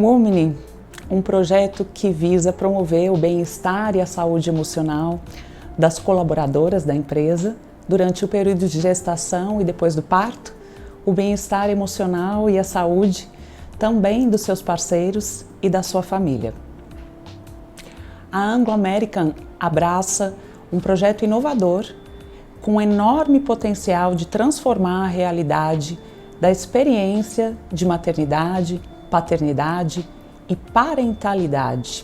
Umni, um projeto que visa promover o bem-estar e a saúde emocional das colaboradoras da empresa durante o período de gestação e depois do parto, o bem-estar emocional e a saúde também dos seus parceiros e da sua família. A Anglo American abraça um projeto inovador com enorme potencial de transformar a realidade da experiência de maternidade, paternidade e parentalidade,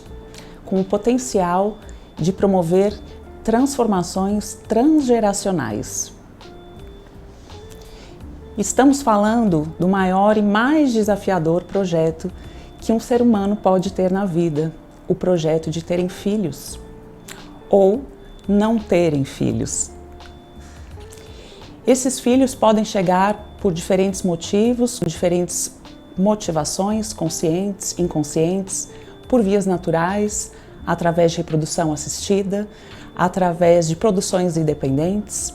com o potencial de promover transformações transgeracionais. Estamos falando do maior e mais desafiador projeto que um ser humano pode ter na vida, o projeto de terem filhos ou não terem filhos. Esses filhos podem chegar por diferentes motivos, por diferentes motivações, conscientes, inconscientes, por vias naturais, através de reprodução assistida, através de produções independentes.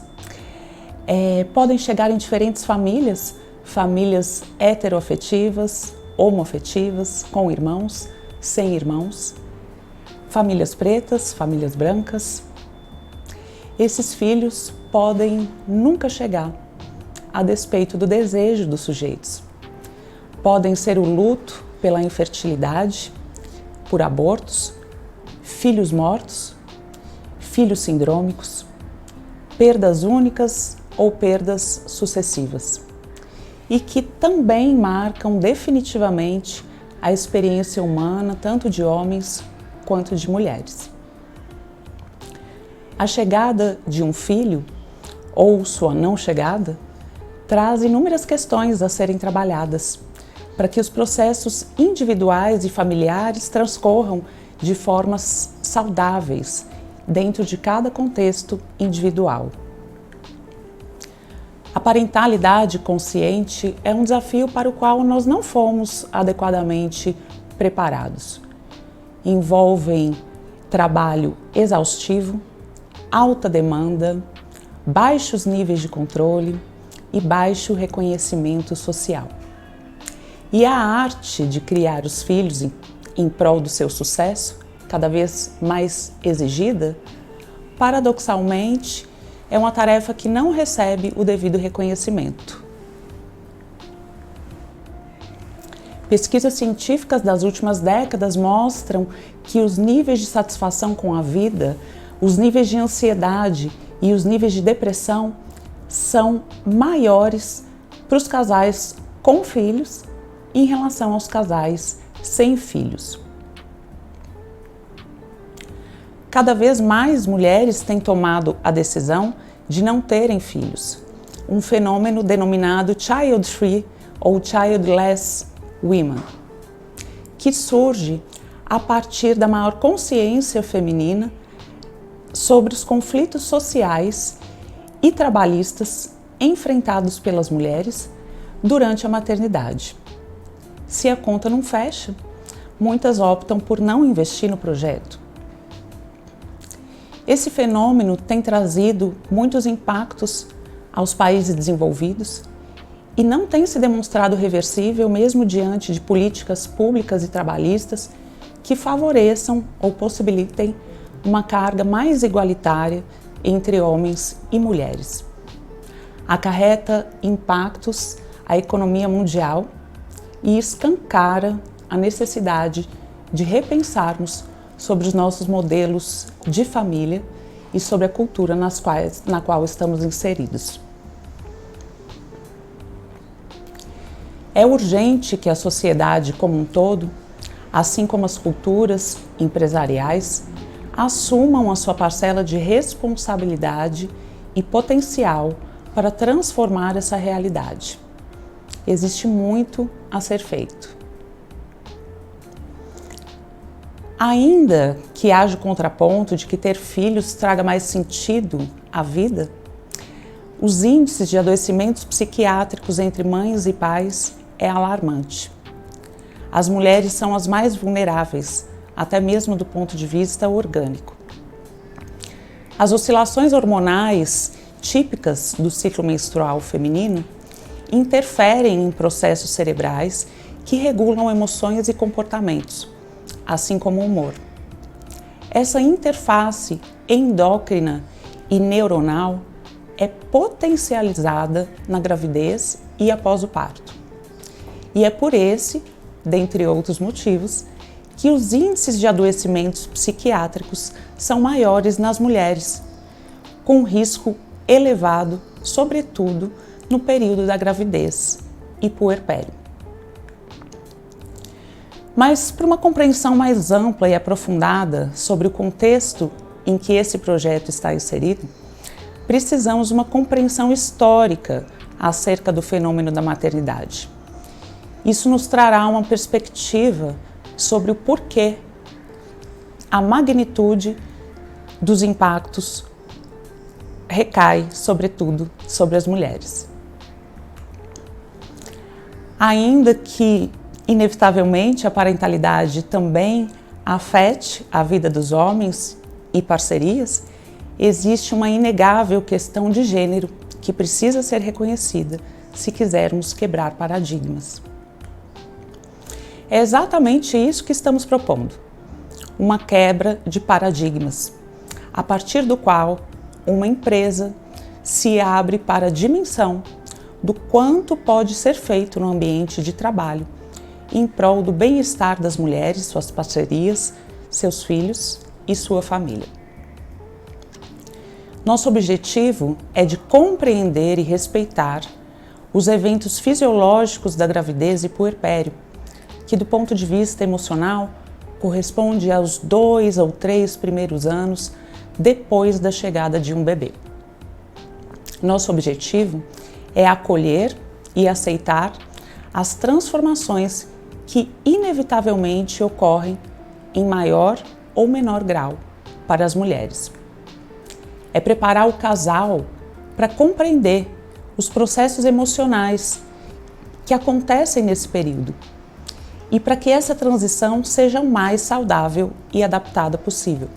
Podem chegar em diferentes famílias, famílias heteroafetivas, homoafetivas, com irmãos, sem irmãos, famílias pretas, famílias brancas. Esses filhos podem nunca chegar, a despeito do desejo dos sujeitos. Podem ser o luto pela infertilidade, por abortos, filhos mortos, filhos sindrômicos, perdas únicas ou perdas sucessivas, e que também marcam definitivamente a experiência humana tanto de homens quanto de mulheres. A chegada de um filho, ou sua não chegada, traz inúmeras questões a serem trabalhadas, para que os processos individuais e familiares transcorram de formas saudáveis dentro de cada contexto individual. A parentalidade consciente é um desafio para o qual nós não fomos adequadamente preparados. Envolvem trabalho exaustivo, alta demanda, baixos níveis de controle e baixo reconhecimento social. E a arte de criar os filhos em prol do seu sucesso, cada vez mais exigida, paradoxalmente, é uma tarefa que não recebe o devido reconhecimento. Pesquisas científicas das últimas décadas mostram que os níveis de satisfação com a vida, os níveis de ansiedade e os níveis de depressão são maiores para os casais com filhos em relação aos casais sem filhos. Cada vez mais mulheres têm tomado a decisão de não terem filhos, um fenômeno denominado child-free ou childless women, que surge a partir da maior consciência feminina sobre os conflitos sociais e trabalhistas enfrentados pelas mulheres durante a maternidade. Se a conta não fecha, muitas optam por não investir no projeto. Esse fenômeno tem trazido muitos impactos aos países desenvolvidos e não tem se demonstrado reversível mesmo diante de políticas públicas e trabalhistas que favoreçam ou possibilitem uma carga mais igualitária entre homens e mulheres. Acarreta impactos à economia mundial e escancara a necessidade de repensarmos sobre os nossos modelos de família e sobre a cultura na qual estamos inseridos. É urgente que a sociedade como um todo, assim como as culturas empresariais, assumam a sua parcela de responsabilidade e potencial para transformar essa realidade. Existe muito a ser feito. Ainda que haja o contraponto de que ter filhos traga mais sentido à vida, os índices de adoecimentos psiquiátricos entre mães e pais é alarmante. As mulheres são as mais vulneráveis, até mesmo do ponto de vista orgânico. As oscilações hormonais típicas do ciclo menstrual feminino interferem em processos cerebrais que regulam emoções e comportamentos, assim como o humor. Essa interface endócrina e neuronal é potencializada na gravidez e após o parto. E é por esse, dentre outros motivos, que os índices de adoecimentos psiquiátricos são maiores nas mulheres, com risco elevado, sobretudo no período da gravidez e puerpério. Mas, para uma compreensão mais ampla e aprofundada sobre o contexto em que esse projeto está inserido, precisamos de uma compreensão histórica acerca do fenômeno da maternidade. Isso nos trará uma perspectiva sobre o porquê, a magnitude dos impactos recai, sobretudo, sobre as mulheres. Ainda que, inevitavelmente, a parentalidade também afete a vida dos homens e parcerias, existe uma inegável questão de gênero que precisa ser reconhecida se quisermos quebrar paradigmas. É exatamente isso que estamos propondo, uma quebra de paradigmas, a partir do qual uma empresa se abre para a dimensão do quanto pode ser feito no ambiente de trabalho em prol do bem-estar das mulheres, suas parcerias, seus filhos e sua família. Nosso objetivo é de compreender e respeitar os eventos fisiológicos da gravidez e puerpério, que do ponto de vista emocional corresponde aos 2 ou 3 primeiros anos depois da chegada de um bebê. Nosso objetivo é acolher e aceitar as transformações que inevitavelmente ocorrem em maior ou menor grau para as mulheres. É preparar o casal para compreender os processos emocionais que acontecem nesse período e para que essa transição seja o mais saudável e adaptada possível.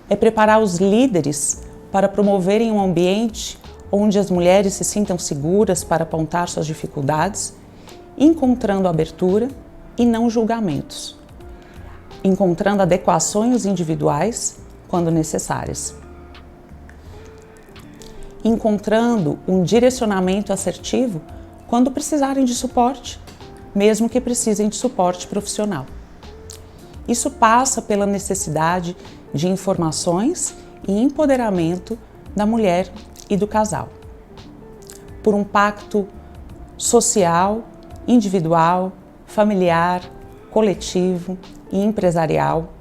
É preparar os líderes para promoverem um ambiente onde as mulheres se sintam seguras para apontar suas dificuldades, encontrando abertura e não julgamentos, encontrando adequações individuais quando necessárias, encontrando um direcionamento assertivo quando precisarem de suporte, mesmo que precisem de suporte profissional. Isso passa pela necessidade de informações e empoderamento da mulher e do casal, por um pacto social, individual, familiar, coletivo e empresarial,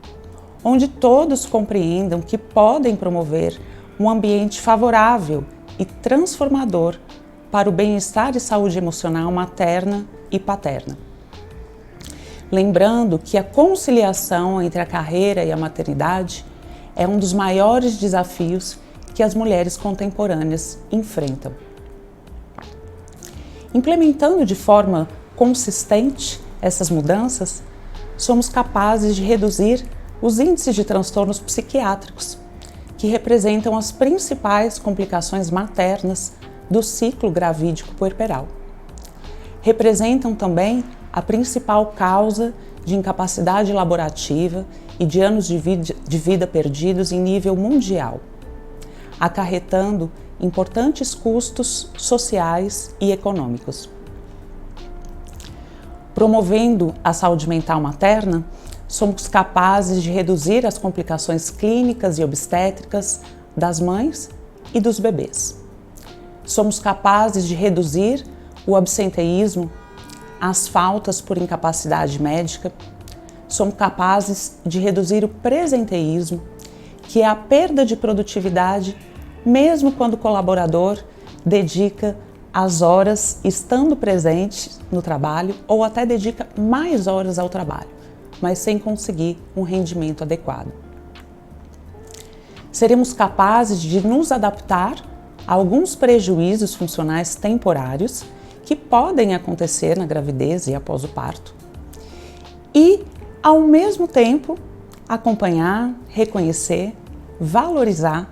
onde todos compreendam que podem promover um ambiente favorável e transformador para o bem-estar e saúde emocional materna e paterna. Lembrando que a conciliação entre a carreira e a maternidade é um dos maiores desafios que as mulheres contemporâneas enfrentam. Implementando de forma consistente essas mudanças, somos capazes de reduzir os índices de transtornos psiquiátricos, que representam as principais complicações maternas do ciclo gravídico puerperal. Representam também a principal causa de incapacidade laborativa e de anos de vida perdidos em nível mundial, acarretando importantes custos sociais e econômicos. Promovendo a saúde mental materna, somos capazes de reduzir as complicações clínicas e obstétricas das mães e dos bebês. Somos capazes de reduzir o absenteísmo, as faltas por incapacidade médica. Somos capazes de reduzir o presenteísmo, que é a perda de produtividade, mesmo quando o colaborador dedica as horas estando presente no trabalho ou até dedica mais horas ao trabalho, mas sem conseguir um rendimento adequado. Seremos capazes de nos adaptar a alguns prejuízos funcionais temporários que podem acontecer na gravidez e após o parto e, ao mesmo tempo, acompanhar, reconhecer, valorizar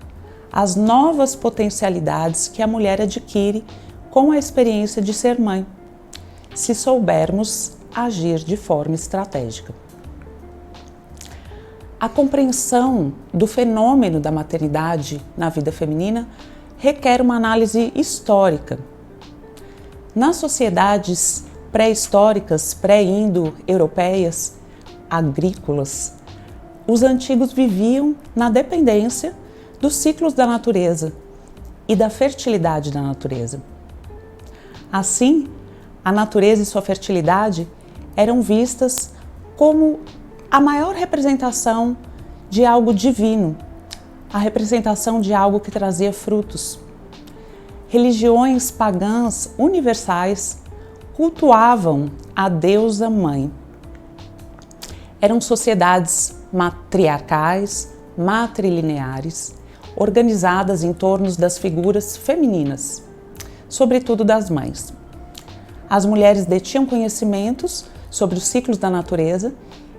as novas potencialidades que a mulher adquire com a experiência de ser mãe, se soubermos agir de forma estratégica. A compreensão do fenômeno da maternidade na vida feminina requer uma análise histórica. Nas sociedades pré-históricas, pré-indo-europeias, agrícolas, os antigos viviam na dependência dos ciclos da natureza e da fertilidade da natureza. Assim, a natureza e sua fertilidade eram vistas como a maior representação de algo divino, a representação de algo que trazia frutos. Religiões pagãs universais cultuavam a deusa mãe. Eram sociedades matriarcais, matrilineares, organizadas em torno das figuras femininas, sobretudo das mães. As mulheres detinham conhecimentos sobre os ciclos da natureza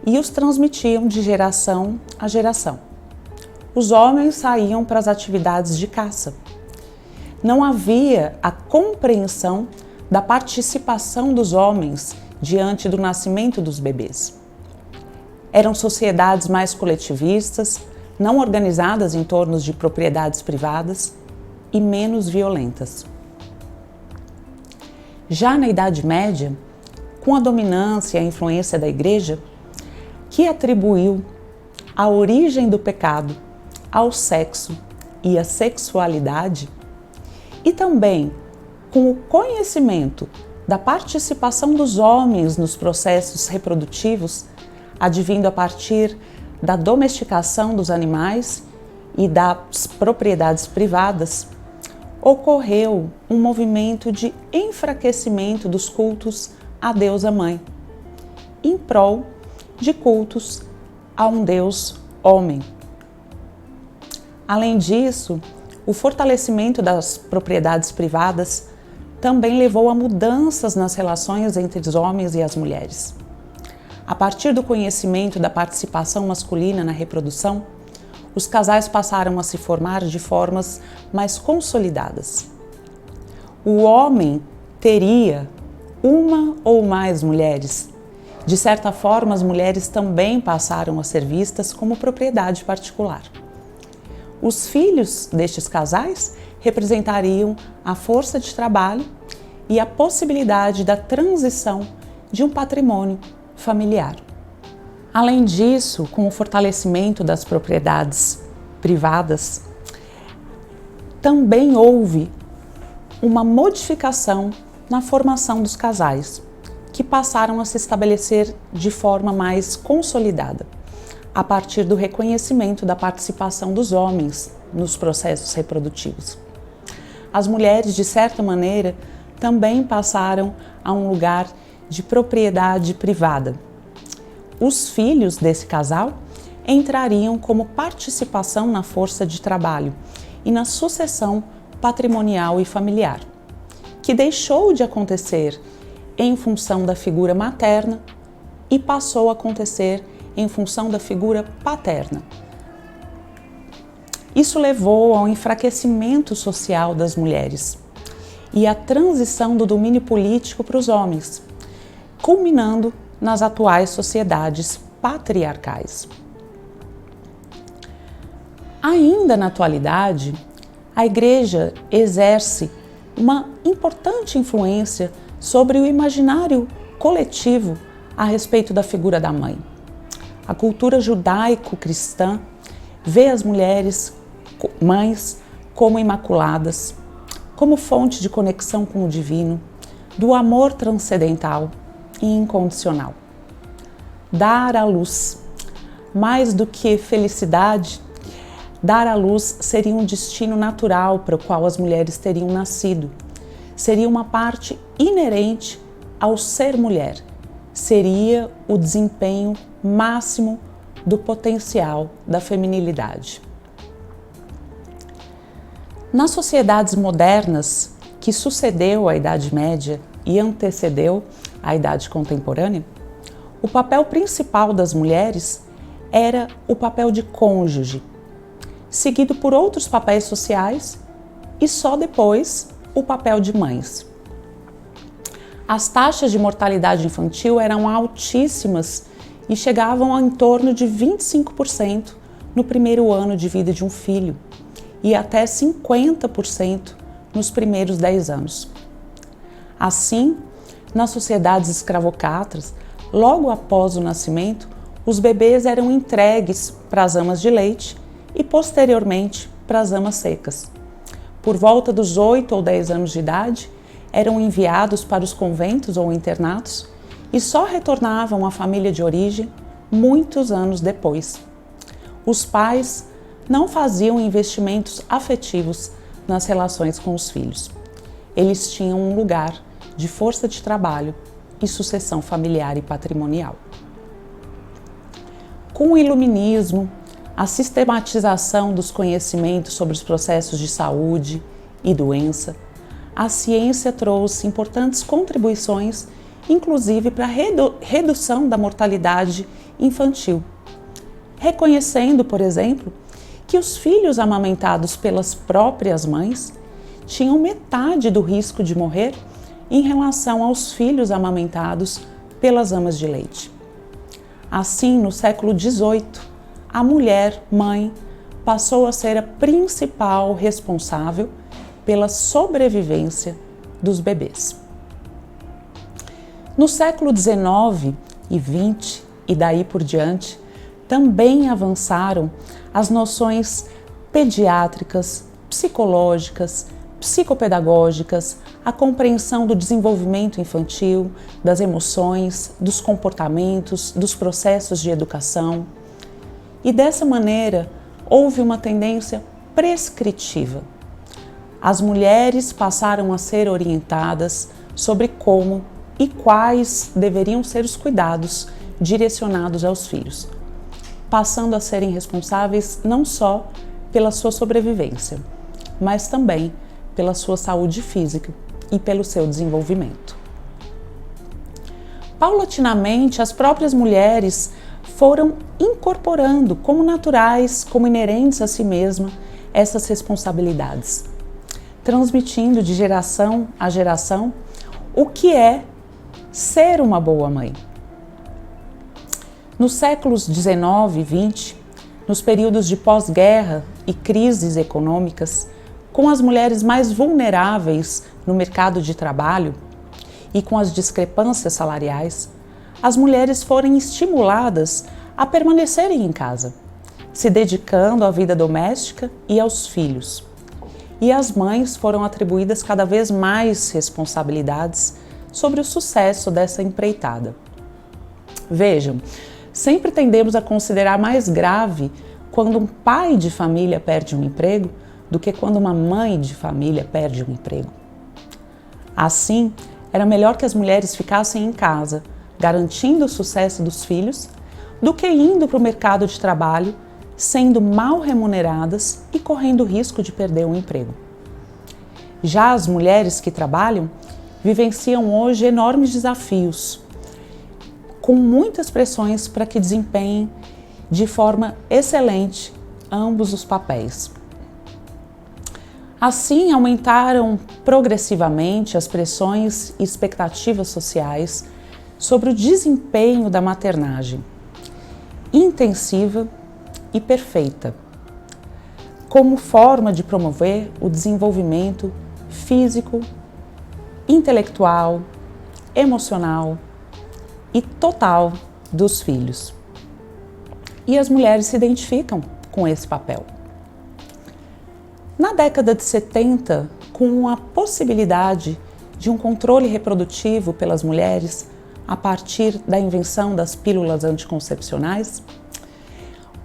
e os transmitiam de geração a geração. Os homens saíam para as atividades de caça. Não havia a compreensão da participação dos homens diante do nascimento dos bebês. Eram sociedades mais coletivistas, não organizadas em torno de propriedades privadas e menos violentas. Já na Idade Média, com a dominância e a influência da Igreja, que atribuiu a origem do pecado ao sexo e à sexualidade, e também com o conhecimento da participação dos homens nos processos reprodutivos, advindo a partir da domesticação dos animais e das propriedades privadas, ocorreu um movimento de enfraquecimento dos cultos à deusa mãe, em prol de cultos a um Deus homem. Além disso, o fortalecimento das propriedades privadas também levou a mudanças nas relações entre os homens e as mulheres. A partir do conhecimento da participação masculina na reprodução, os casais passaram a se formar de formas mais consolidadas. O homem teria uma ou mais mulheres. De certa forma, as mulheres também passaram a ser vistas como propriedade particular. Os filhos destes casais representariam a força de trabalho e a possibilidade da transição de um patrimônio familiar. Além disso, com o fortalecimento das propriedades privadas, também houve uma modificação na formação dos casais, que passaram a se estabelecer de forma mais consolidada, a partir do reconhecimento da participação dos homens nos processos reprodutivos. As mulheres, de certa maneira, também passaram a um lugar de propriedade privada. Os filhos desse casal entrariam como participação na força de trabalho e na sucessão patrimonial e familiar, que deixou de acontecer em função da figura materna e passou a acontecer em função da figura paterna. Isso levou ao enfraquecimento social das mulheres e à transição do domínio político para os homens, culminando nas atuais sociedades patriarcais. Ainda na atualidade, a Igreja exerce uma importante influência sobre o imaginário coletivo a respeito da figura da mãe. A cultura judaico-cristã vê as mulheres, mães, como imaculadas, como fonte de conexão com o divino, do amor transcendental e incondicional. Dar à luz, mais do que felicidade, dar à luz seria um destino natural para o qual as mulheres teriam nascido. Seria uma parte inerente ao ser mulher. Seria o desempenho máximo do potencial da feminilidade. Nas sociedades modernas que sucedeu à Idade Média e antecedeu a Idade Contemporânea, o papel principal das mulheres era o papel de cônjuge, seguido por outros papéis sociais e só depois o papel de mães. As taxas de mortalidade infantil eram altíssimas e chegavam a em torno de 25% no primeiro ano de vida de um filho e até 50% nos primeiros 10 anos. Assim, nas sociedades escravocratas, logo após o nascimento, os bebês eram entregues para as amas de leite e posteriormente para as amas secas. Por volta dos 8 ou 10 anos de idade, eram enviados para os conventos ou internatos e só retornavam à família de origem muitos anos depois. Os pais não faziam investimentos afetivos nas relações com os filhos. Eles tinham um lugar de força de trabalho e sucessão familiar e patrimonial. Com o iluminismo, a sistematização dos conhecimentos sobre os processos de saúde e doença, a ciência trouxe importantes contribuições, inclusive para a redução da mortalidade infantil, reconhecendo, por exemplo, que os filhos amamentados pelas próprias mães tinham metade do risco de morrer em relação aos filhos amamentados pelas amas de leite. Assim, no século XVIII, a mulher, mãe, passou a ser a principal responsável pela sobrevivência dos bebês. No século XIX e XX e daí por diante, também avançaram as noções pediátricas, psicológicas, psicopedagógicas, a compreensão do desenvolvimento infantil, das emoções, dos comportamentos, dos processos de educação. E dessa maneira, houve uma tendência prescritiva. As mulheres passaram a ser orientadas sobre como e quais deveriam ser os cuidados direcionados aos filhos, passando a serem responsáveis não só pela sua sobrevivência, mas também pela sua saúde física e pelo seu desenvolvimento. Paulatinamente, as próprias mulheres foram incorporando como naturais, como inerentes a si mesma, essas responsabilidades, transmitindo de geração a geração o que é ser uma boa mãe. Nos séculos XIX e XX, nos períodos de pós-guerra e crises econômicas, com as mulheres mais vulneráveis no mercado de trabalho e com as discrepâncias salariais, as mulheres foram estimuladas a permanecerem em casa, se dedicando à vida doméstica e aos filhos. E as mães foram atribuídas cada vez mais responsabilidades sobre o sucesso dessa empreitada. Vejam, sempre tendemos a considerar mais grave quando um pai de família perde um emprego do que quando uma mãe de família perde um emprego. Assim, era melhor que as mulheres ficassem em casa, garantindo o sucesso dos filhos, do que indo para o mercado de trabalho, sendo mal remuneradas e correndo o risco de perder o emprego. Já as mulheres que trabalham vivenciam hoje enormes desafios, com muitas pressões para que desempenhem de forma excelente ambos os papéis. Assim, aumentaram progressivamente as pressões e expectativas sociais sobre o desempenho da maternagem, intensiva e perfeita, como forma de promover o desenvolvimento físico, intelectual, emocional e total dos filhos. E as mulheres se identificam com esse papel. Na década de 70, com a possibilidade de um controle reprodutivo pelas mulheres a partir da invenção das pílulas anticoncepcionais,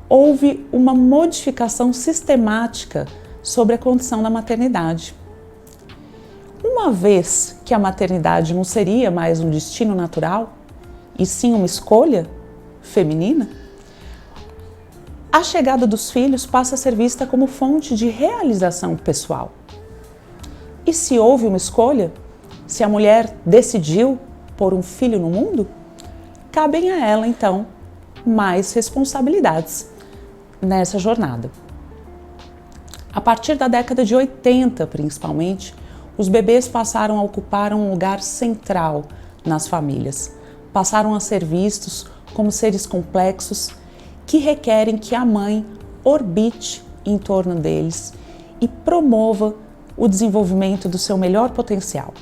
houve uma modificação sistemática sobre a condição da maternidade. Uma vez que a maternidade não seria mais um destino natural, e sim uma escolha feminina, a chegada dos filhos passa a ser vista como fonte de realização pessoal. E se houve uma escolha, se a mulher decidiu pôr um filho no mundo, cabem a ela, então, mais responsabilidades nessa jornada. A partir da década de 80, principalmente, os bebês passaram a ocupar um lugar central nas famílias, passaram a ser vistos como seres complexos que requerem que a mãe orbite em torno deles e promova o desenvolvimento do seu melhor potencial,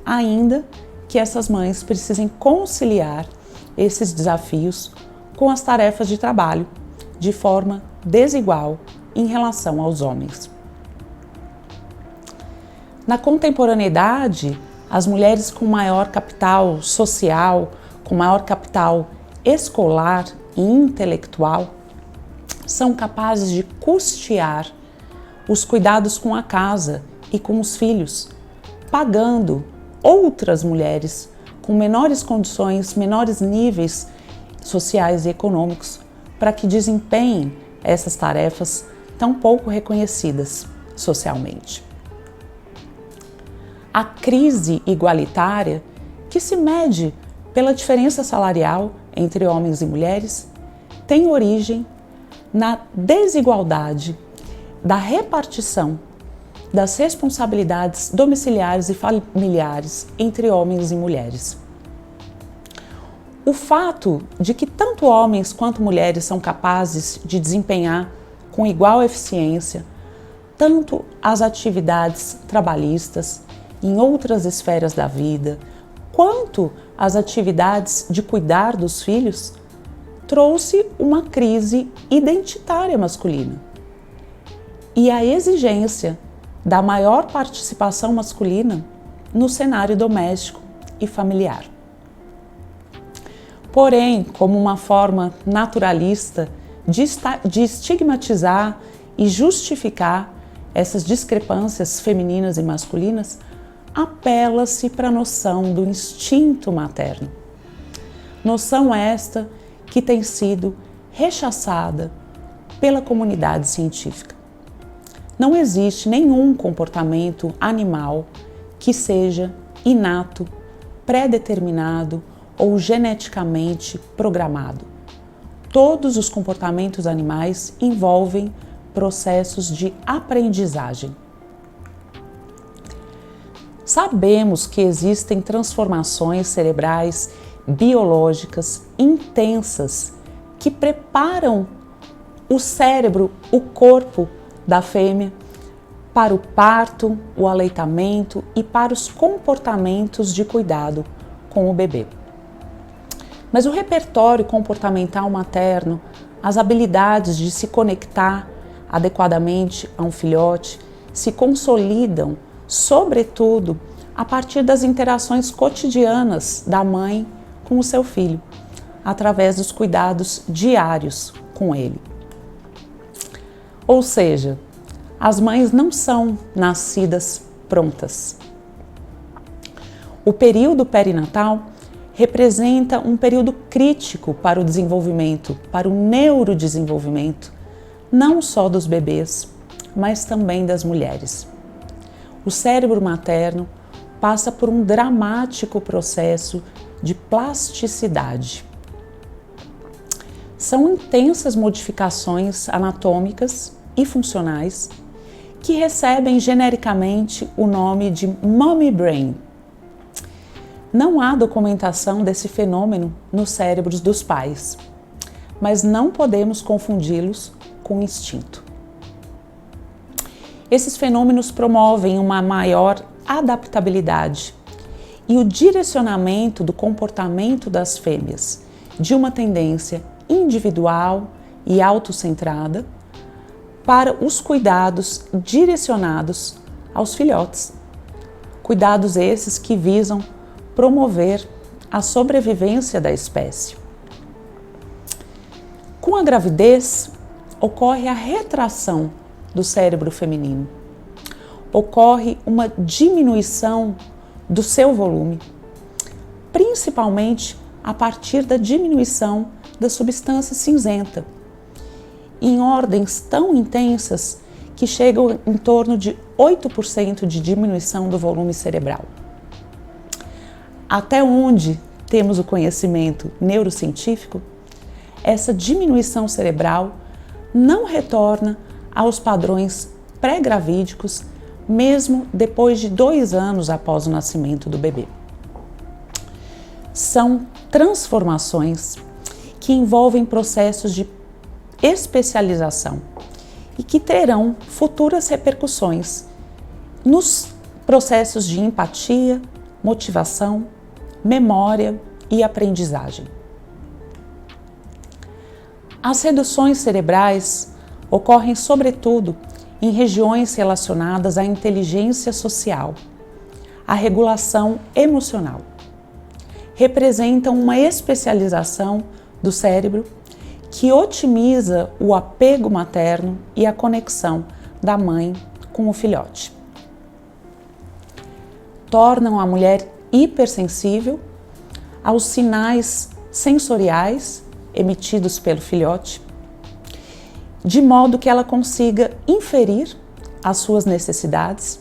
ainda que essas mães precisem conciliar esses desafios com as tarefas de trabalho de forma desigual em relação aos homens. Na contemporaneidade, as mulheres com maior capital social, com maior capital escolar e intelectual, são capazes de custear os cuidados com a casa e com os filhos, pagando outras mulheres com menores condições, menores níveis sociais e econômicos para que desempenhem essas tarefas tão pouco reconhecidas socialmente. A crise igualitária, que se mede pela diferença salarial entre homens e mulheres, tem origem na desigualdade da repartição das responsabilidades domiciliares e familiares entre homens e mulheres. O fato de que tanto homens quanto mulheres são capazes de desempenhar com igual eficiência tanto as atividades trabalhistas em outras esferas da vida, quanto as atividades de cuidar dos filhos, trouxe uma crise identitária masculina e a exigência da maior participação masculina no cenário doméstico e familiar. Porém, como uma forma naturalista de estigmatizar e justificar essas discrepâncias femininas e masculinas, apela-se para a noção do instinto materno. Noção esta que tem sido rechaçada pela comunidade científica. Não existe nenhum comportamento animal que seja inato, pré-determinado ou geneticamente programado. Todos os comportamentos animais envolvem processos de aprendizagem. Sabemos que existem transformações cerebrais biológicas intensas que preparam o cérebro, o corpo da fêmea para o parto, o aleitamento e para os comportamentos de cuidado com o bebê. Mas o repertório comportamental materno, as habilidades de se conectar adequadamente a um filhote, se consolidam, sobretudo, a partir das interações cotidianas da mãe com o seu filho, através dos cuidados diários com ele. Ou seja, as mães não são nascidas prontas. O período perinatal representa um período crítico para o desenvolvimento, para o neurodesenvolvimento, não só dos bebês, mas também das mulheres. O cérebro materno passa por um dramático processo de plasticidade. São intensas modificações anatômicas e funcionais que recebem genericamente o nome de Mommy Brain. Não há documentação desse fenômeno nos cérebros dos pais, mas não podemos confundi-los com instinto. Esses fenômenos promovem uma maior adaptabilidade e o direcionamento do comportamento das fêmeas de uma tendência individual e autocentrada para os cuidados direcionados aos filhotes. Cuidados esses que visam promover a sobrevivência da espécie. Com a gravidez, ocorre a retração do cérebro feminino. Ocorre uma diminuição do seu volume, principalmente a partir da diminuição da substância cinzenta, em ordens tão intensas que chegam em torno de 8% de diminuição do volume cerebral. Até onde temos o conhecimento neurocientífico, essa diminuição cerebral não retorna aos padrões pré-gravídicos, mesmo depois de 2 anos após o nascimento do bebê. São transformações que envolvem processos de especialização e que terão futuras repercussões nos processos de empatia, motivação, memória e aprendizagem. As reduções cerebrais ocorrem sobretudo em regiões relacionadas à inteligência social, à regulação emocional. Representam uma especialização do cérebro que otimiza o apego materno e a conexão da mãe com o filhote. Tornam a mulher hipersensível aos sinais sensoriais emitidos pelo filhote, de modo que ela consiga inferir as suas necessidades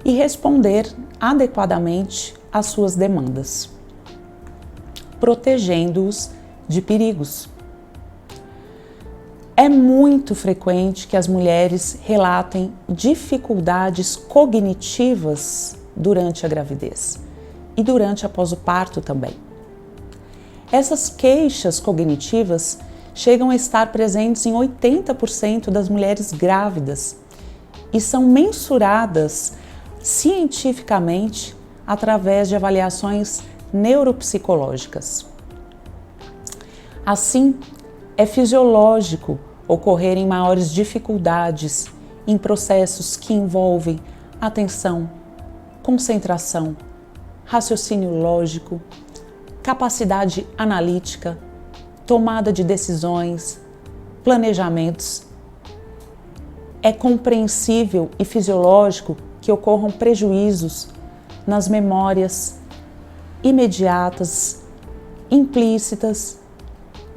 e responder adequadamente às suas demandas, protegendo-os de perigos. É muito frequente que as mulheres relatem dificuldades cognitivas durante a gravidez e durante após o parto também. Essas queixas cognitivas chegam a estar presentes em 80% das mulheres grávidas e são mensuradas cientificamente através de avaliações neuropsicológicas. Assim, é fisiológico ocorrerem maiores dificuldades em processos que envolvem atenção, concentração, raciocínio lógico, capacidade analítica, tomada de decisões, planejamentos. É compreensível e fisiológico que ocorram prejuízos nas memórias imediatas, implícitas,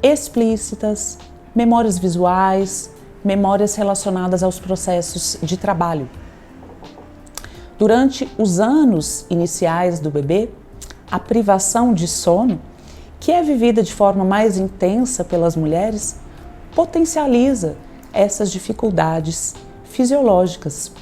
explícitas, memórias visuais, memórias relacionadas aos processos de trabalho. Durante os anos iniciais do bebê, a privação de sono, que é vivida de forma mais intensa pelas mulheres, potencializa essas dificuldades fisiológicas.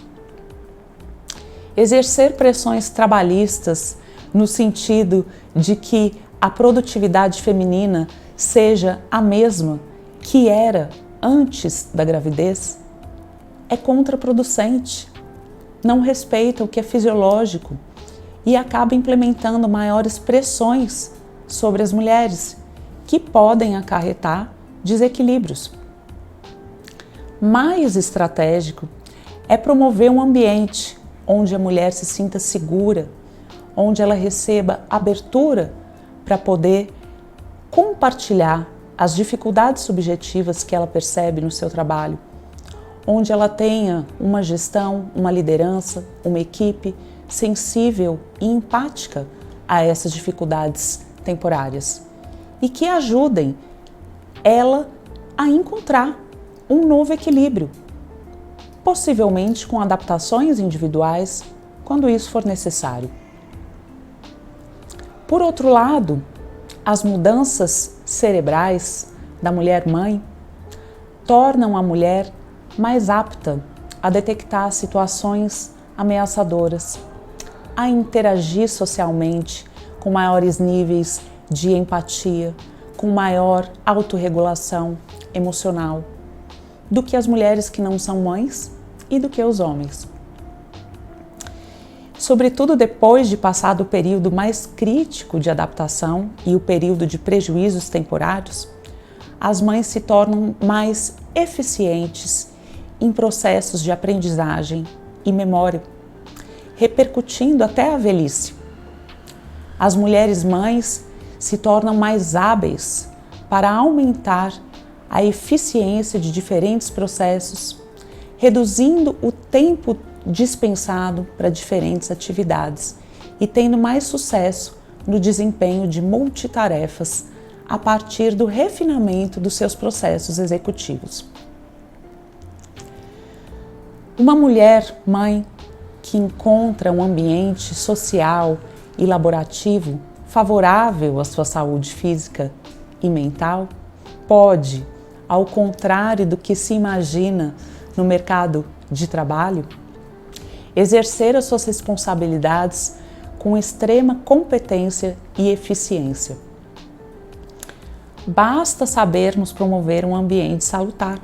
Exercer pressões trabalhistas no sentido de que a produtividade feminina seja a mesma que era antes da gravidez é contraproducente, não respeita o que é fisiológico e acaba implementando maiores pressões sobre as mulheres, que podem acarretar desequilíbrios. Mais estratégico é promover um ambiente onde a mulher se sinta segura, onde ela receba abertura para poder compartilhar as dificuldades subjetivas que ela percebe no seu trabalho, onde ela tenha uma gestão, uma liderança, uma equipe sensível e empática a essas dificuldades temporárias e que ajudem ela a encontrar um novo equilíbrio, possivelmente com adaptações individuais quando isso for necessário. Por outro lado, as mudanças cerebrais da mulher-mãe tornam a mulher mais apta a detectar situações ameaçadoras, a interagir socialmente com maiores níveis de empatia, com maior autorregulação emocional do que as mulheres que não são mães e do que os homens. Sobretudo depois de passado o período mais crítico de adaptação e o período de prejuízos temporários, as mães se tornam mais eficientes em processos de aprendizagem e memória, repercutindo até a velhice. As mulheres mães se tornam mais hábeis para aumentar a eficiência de diferentes processos, reduzindo o tempo dispensado para diferentes atividades e tendo mais sucesso no desempenho de multitarefas a partir do refinamento dos seus processos executivos. Uma mulher mãe que encontra um ambiente social e laborativo favorável à sua saúde física e mental pode, ao contrário do que se imagina no mercado de trabalho, exercer as suas responsabilidades com extrema competência e eficiência. Basta sabermos promover um ambiente salutar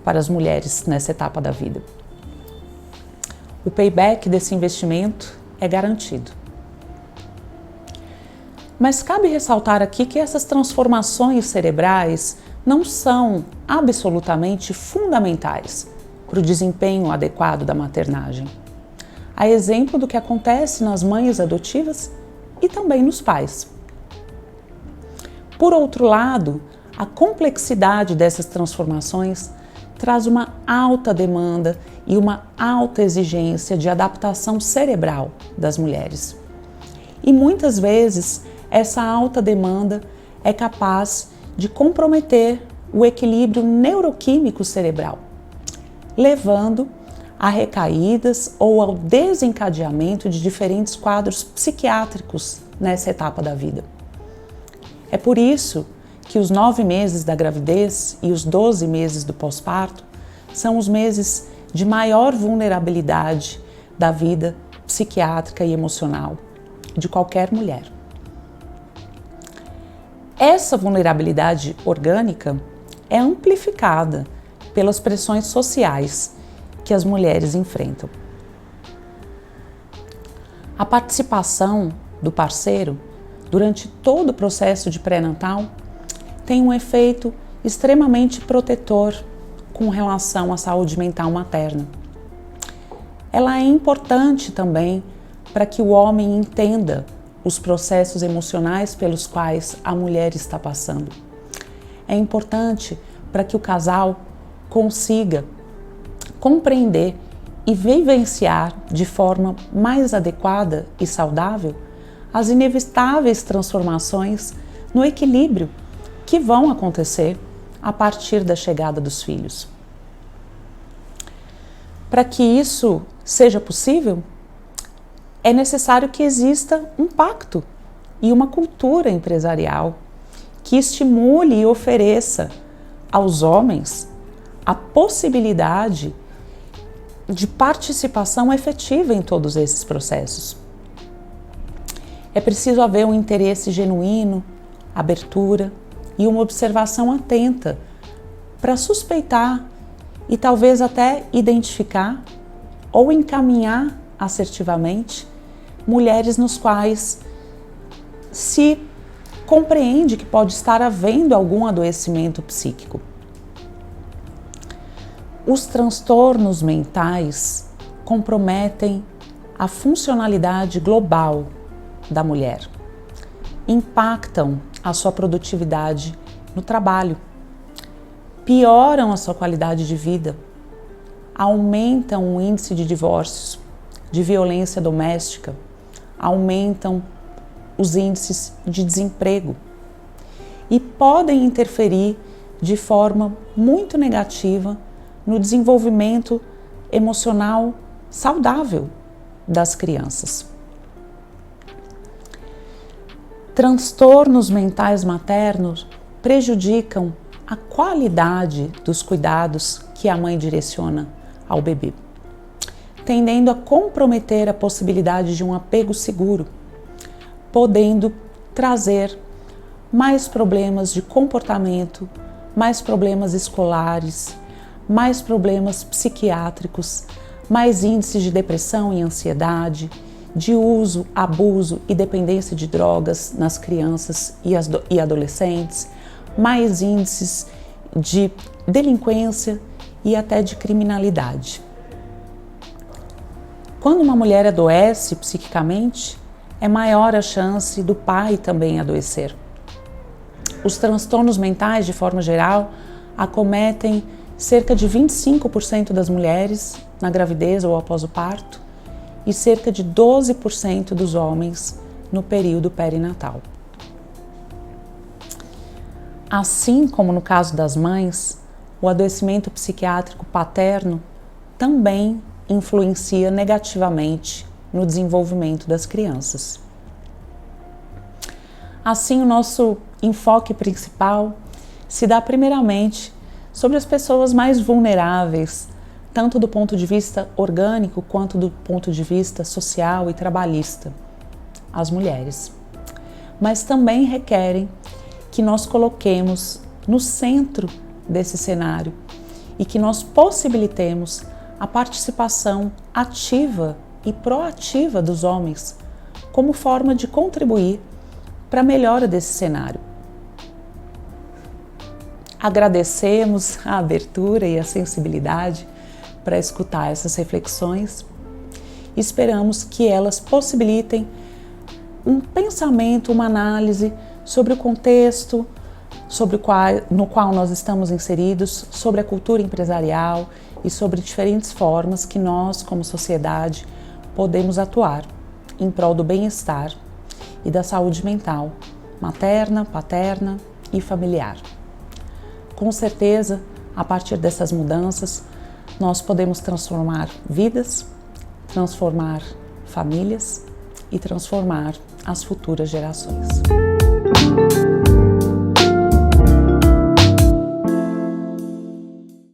para as mulheres nessa etapa da vida. O payback desse investimento é garantido. Mas cabe ressaltar aqui que essas transformações cerebrais não são absolutamente fundamentais para o desempenho adequado da maternagem. A exemplo do que acontece nas mães adotivas e também nos pais. Por outro lado, a complexidade dessas transformações traz uma alta demanda e uma alta exigência de adaptação cerebral das mulheres. E muitas vezes essa alta demanda é capaz de comprometer o equilíbrio neuroquímico cerebral, levando a recaídas ou ao desencadeamento de diferentes quadros psiquiátricos nessa etapa da vida. É por isso que os 9 meses da gravidez e os 12 meses do pós-parto são os meses de maior vulnerabilidade da vida psiquiátrica e emocional de qualquer mulher. Essa vulnerabilidade orgânica é amplificada pelas pressões sociais que as mulheres enfrentam. A participação do parceiro durante todo o processo de pré-natal tem um efeito extremamente protetor com relação à saúde mental materna. Ela é importante também para que o homem entenda os processos emocionais pelos quais a mulher está passando. É importante para que o casal consiga compreender e vivenciar de forma mais adequada e saudável as inevitáveis transformações no equilíbrio que vão acontecer a partir da chegada dos filhos. Para que isso seja possível, é necessário que exista um pacto e uma cultura empresarial que estimule e ofereça aos homens a possibilidade de participação efetiva em todos esses processos. É preciso haver um interesse genuíno, abertura e uma observação atenta para suspeitar e talvez até identificar ou encaminhar assertivamente mulheres nos quais se compreende que pode estar havendo algum adoecimento psíquico. Os transtornos mentais comprometem a funcionalidade global da mulher, impactam a sua produtividade no trabalho, pioram a sua qualidade de vida, aumentam o índice de divórcios, de violência doméstica, aumentam os índices de desemprego e podem interferir de forma muito negativa no desenvolvimento emocional saudável das crianças. Transtornos mentais maternos prejudicam a qualidade dos cuidados que a mãe direciona ao bebê, tendendo a comprometer a possibilidade de um apego seguro, podendo trazer mais problemas de comportamento, mais problemas escolares, mais problemas psiquiátricos, mais índices de depressão e ansiedade, de uso, abuso e dependência de drogas nas crianças e adolescentes, mais índices de delinquência e até de criminalidade. Quando uma mulher adoece psiquicamente, é maior a chance do pai também adoecer. Os transtornos mentais, de forma geral, acometem cerca de 25% das mulheres na gravidez ou após o parto e cerca de 12% dos homens no período perinatal. Assim como no caso das mães, o adoecimento psiquiátrico paterno também influencia negativamente no desenvolvimento das crianças. Assim, o nosso enfoque principal se dá primeiramente sobre as pessoas mais vulneráveis tanto do ponto de vista orgânico quanto do ponto de vista social e trabalhista, as mulheres. Mas também requerem que nós coloquemos no centro desse cenário e que nós possibilitemos a participação ativa e proativa dos homens como forma de contribuir para a melhora desse cenário. Agradecemos a abertura e a sensibilidade para escutar essas reflexões e esperamos que elas possibilitem um pensamento, uma análise sobre o contexto no qual nós estamos inseridos, sobre a cultura empresarial e sobre diferentes formas que nós, como sociedade, podemos atuar em prol do bem-estar e da saúde mental, materna, paterna e familiar. Com certeza, a partir dessas mudanças, nós podemos transformar vidas, transformar famílias e transformar as futuras gerações.